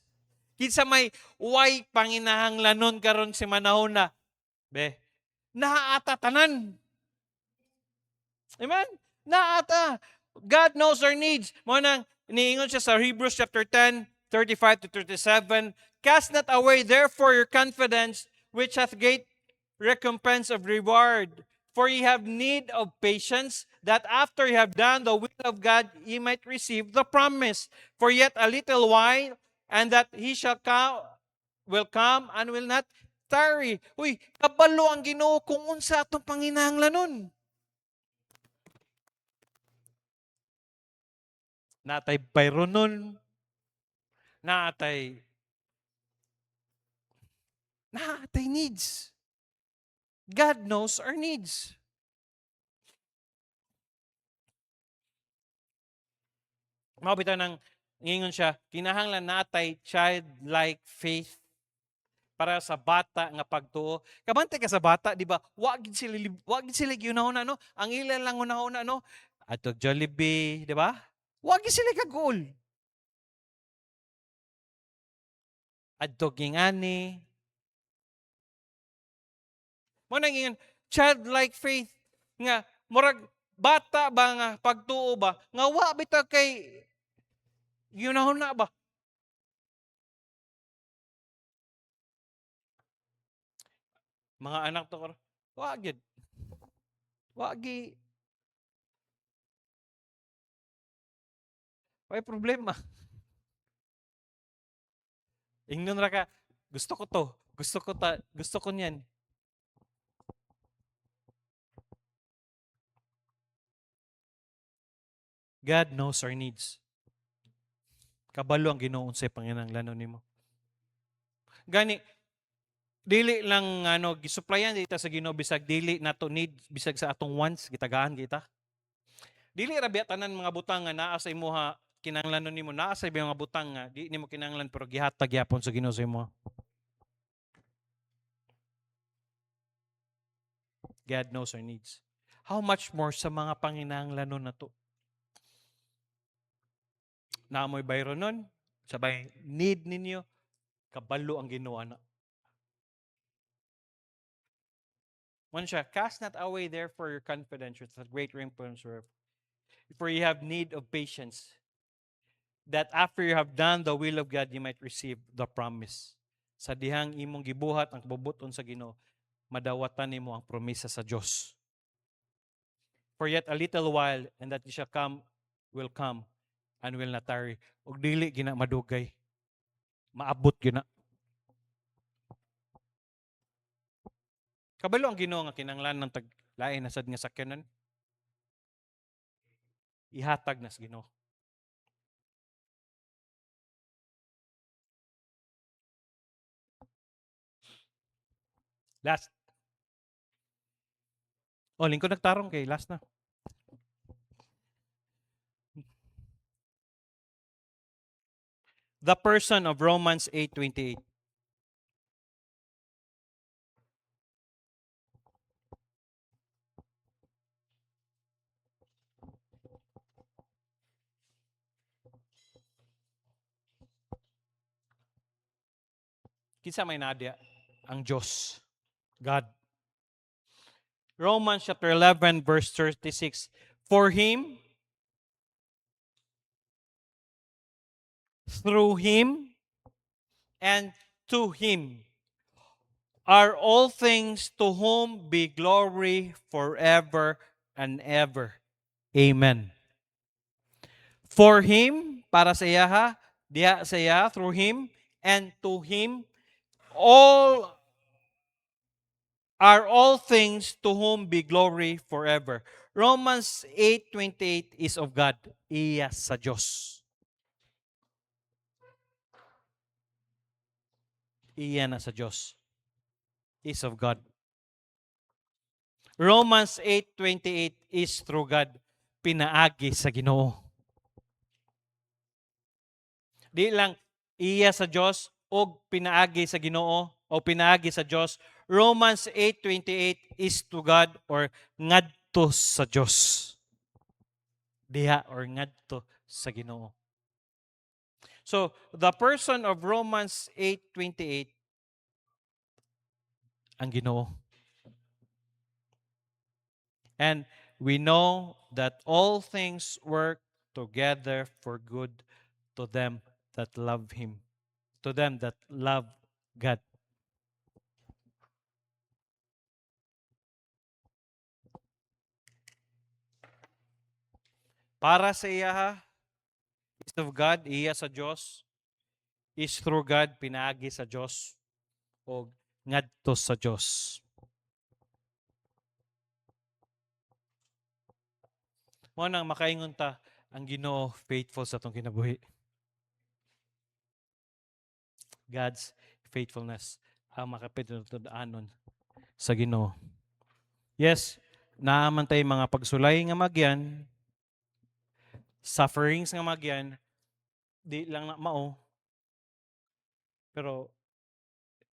Kinsa may way panginahanglanon karon si manahon na, naata tanan. Amen? Naata. God knows our needs. Mo nang iniingon siya sa Hebrews chapter 10, 35 to 37, cast not away therefore your confidence, which hath great recompense of reward. For ye have need of patience, that after ye have done the will of God, ye might receive the promise. For yet a little while, and that he will come and will not tarry. Uy, kabalo ang Ginoo kung unsa atong panginahanglanon. Natay bayronon, natay needs. God knows our needs. Mabita nang ngingon siya, kinahanglan natay childlike faith para sa bata nga pagtuo. Kabante ka sa bata, di ba? Wag sila ginahuna, no? Ang ilan lang una no? Atog Jollibee, di ba? Wag sila kagul. Atog ngingani. Mo nang ingon, childlike faith nga murag bata ba nga pagtuo ba nga wa bitaw kay ginahuna ba? Mga anak to karon, wag gid. Wagi. May problema. Ingnon ra ka, gusto ko to, gusto ko niyan. God knows our needs. Kabalo ang Ginoo unsay panginahanglanon nimo. Gani dili lang gisupplyan dita sa Ginoo bisag dili nato need bisag sa atong wants gitagaan kita. Dili ra biya tanan mga butang nga naa sa imuha kinahanglanon nimo, naa sa mga butang nga di nimo kinahanglan pero gihatag gyapon sa Ginoo sa imo. God knows our needs. How much more sa mga panginahanglanon nato? Naamoy bayro nun, sabay need ninyo, kabalo ang Ginoo ana. One siya, cast not away therefore your confidence with a great recompense, for you have need of patience, that after you have done the will of God, you might receive the promise. Sa dihang imong gibuhat ang kabubuton sa Ginoo, madawatan nimo ang promesa sa Dios. For yet a little while, and that you shall come, will come, and will not tarry. Ug dili gina madugay. Maabot gina. Kabalo ang Ginoo nga kinanglan ng taglain na sad nga sakyanan. Ihatag na sa Ginoo. Last. Oh, lingkod nagtarong kay last na. The person of Romans 8:28. Kinsa may nadya? Ang Diyos. God. Romans chapter 11 verse 36. For Him, through Him, and to Him are all things, to whom be glory forever and ever. Amen. For Him, para sa iya ha, diha sa iya, through Him, and to Him, all are all things, to whom be glory forever. Romans 8:28 is of God. Iya sa Diyos. Iya na sa Diyos. Is of God. Romans 8:28 is through God. Pinaagi sa Ginoo. Di lang iya sa Diyos o pinaagi sa Ginoo o pinaagi sa Diyos. Romans 8:28 is to God or ngadto sa Diyos. Diha or ngadto sa Ginoo. So, the person of Romans 8:28 ang Ginoo. And we know that all things work together for good to them that love Him, to them that love God. Para sa iya, is of God, iya sa Diyos, is through God, pinaagi sa Diyos, o ngadto sa Diyos. Mo nang makaingon ta, ang Ginoo faithful sa atong kinabuhi. God's faithfulness ang makapitudaanon sa Ginoo. Yes, naaman tay mga pagsulay nga magyan, sufferings nga magyan, di lang na mao, pero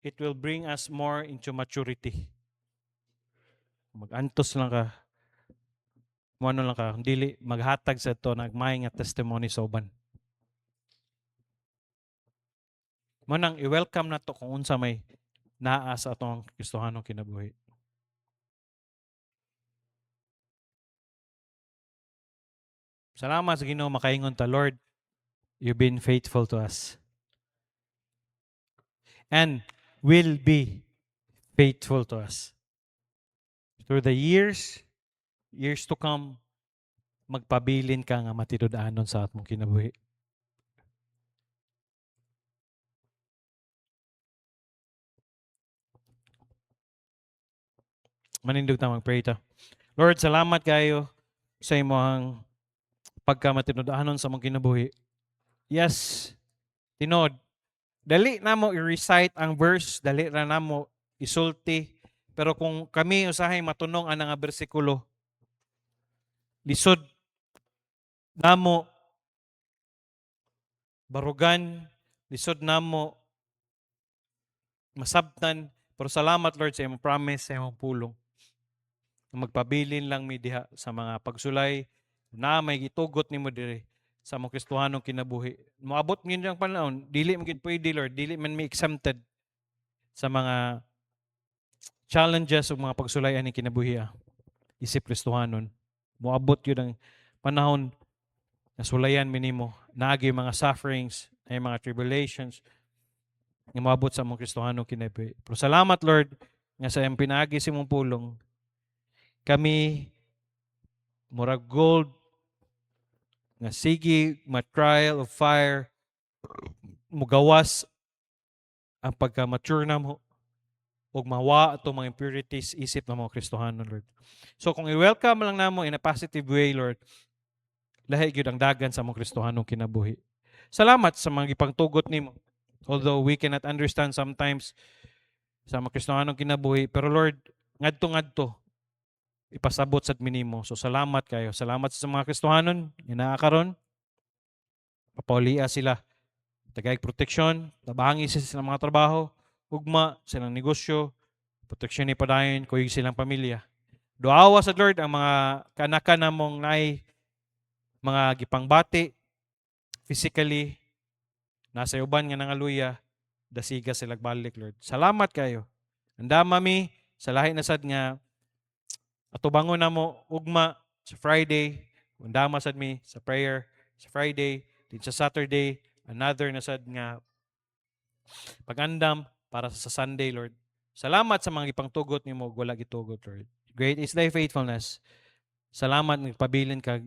it will bring us more into maturity. Mag-antos lang ka, mo ano lang ka, dili maghatag sa ito, nagmay nga testimony sa uban. Mo nang i-welcome na to kung unsa may naa sa atong Kristohanong kinabuhi. Salamat sa Ginoo makaingon ta, Lord, you've been faithful to us. And will be faithful to us. Through the years to come, magpabilin ka nga matinud-anon sa atong kinabuhi. Manindog ta mag-pray ta. Lord, salamat kayo sa imong pagkamatinud-anon sa among kinabuhi. Yes, tinod. Dali na mo i-recite ang verse, dali na mo isulti. Pero kung kami usahay matunong ang nga bersikulo, lisod namo barugan, lisod namo masabtan. Pero salamat Lord sa imong promise, sa imong pulong. Magpabilin lang mi diha sa mga pagsulay na may gitugot nimo diri sa among Kristohanong kinabuhi. Moabot ngin ang panahon, dili man gid pwede Lord, dili man mi exempted sa mga challenges ug mga pagsulayan ni kinabuhi. Isip Kristohanon. Moabot yun ang panahon na sulayan minimo. Naagi mga sufferings, ay mga tribulations, nga moabot sa among Kristohanong kinabuhi. Pero salamat Lord nga sa iyang pinaagi si mong pulong. Kami murag gold nga sige ma-trial of fire mugawas ang pagka-mature namo ug mawa ato mga impurities isip na mga Kristohanon, Lord. So kung i-welcome lang namo in a positive way, Lord, lahi gyud ang dagan sa mga Kristohanong kinabuhi. Salamat sa mga ipangtugot nimo. Although we cannot understand sometimes sa mga Kristohanong kinabuhi, pero Lord, ngadto-ngadto ipasabot sad minimo. So salamat kayo. Salamat sa mga Kristohanon inaakaron. Papaulia sila. Tagayag proteksyon, tabangi sila sa mga trabaho, ugma silang negosyo, proteksyon ni padayon, kuyog silang pamilya. Duawa sa Lord ang mga kanakan namong nay mga gipangbati, physically, nasa uban nga nangaluya, dasiga sila balik, Lord. Salamat kayo. Andama mi, sa lahi na sad nga, atubangon na mo, ugma, sa Friday, andama sad mi, sa prayer, sa Friday, din sa Saturday, another na sad nga pag-andam para sa Sunday, Lord. Salamat sa mga ipangtugot nimo wala gitugot, Lord. Great is thy faithfulness. Salamat nagpabilin kag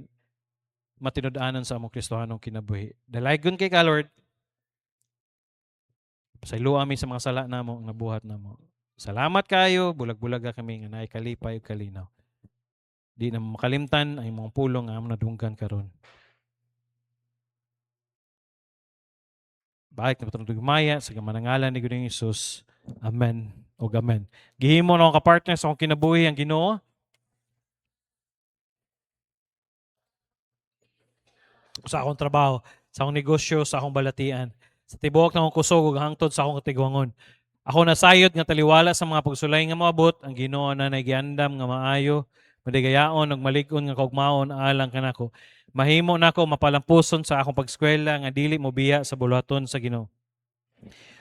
matinud-anon sa among Kristohanong kinabuhi. Dalaygon kay ka, Lord. Pasaylo ami sa mga sala namo nga buhat namo. Salamat kayo, bulag-bulaga kami nga naay kalipay ug kalinaw. Di na makalimtan ang imong pulong nga among nadunggan karon. Baik na patulog maya sa gamanangalan ni Ginoong Hesus. Amen o amen. Gihimo na akong kapartner sa akong kinabuhi ang Ginoo. Sa akong trabaho, sa akong negosyo, sa akong balatian. Sa tibuok na akong kusog ug hangtod sa akong katigwangon. Ako nasayod nga taliwala sa mga pagsulay nga moabot, ang Ginoo na nagiandam nga maayo, madigayaon ug malig-on nga kaugmaon alang kanako. Mahimo nako mapalampuson sa akong pagskwela nga dili mobiya sa buluhaton sa Ginoo.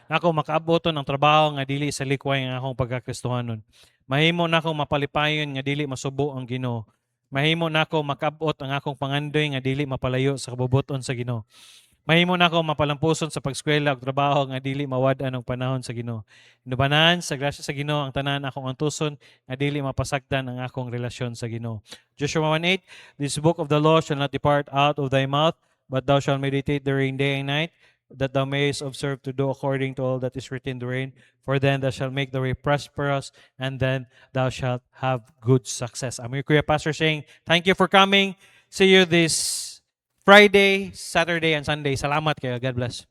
Nako makaaboton ang trabaho nga dili sa likway nga akong pagkakristohanon. Mahimo nako mapalipayon nga dili masubo ang Ginoo. Mahimo nako makabot ang akong pangandoy nga dili mapalayo sa kabubuton sa Ginoo. Mahimo nako mapalampuson sa pagskwela ug trabaho nga dili mawad-an ang panahon sa Ginoo. Inubanan sa grasya sa Ginoo ang tanan akong antuson nga dili mapasagdan ang akong relasyon sa Ginoo. Joshua 1:8, this book of the law shall not depart out of thy mouth, but thou shalt meditate therein day and night, that thou mayest observe to do according to all that is written therein. For then thou shalt make the way prosperous, and then thou shalt have good success. I'm your Kuya Pastor saying, thank you for coming. See you this Friday, Saturday, and Sunday. Salamat kayo. God bless.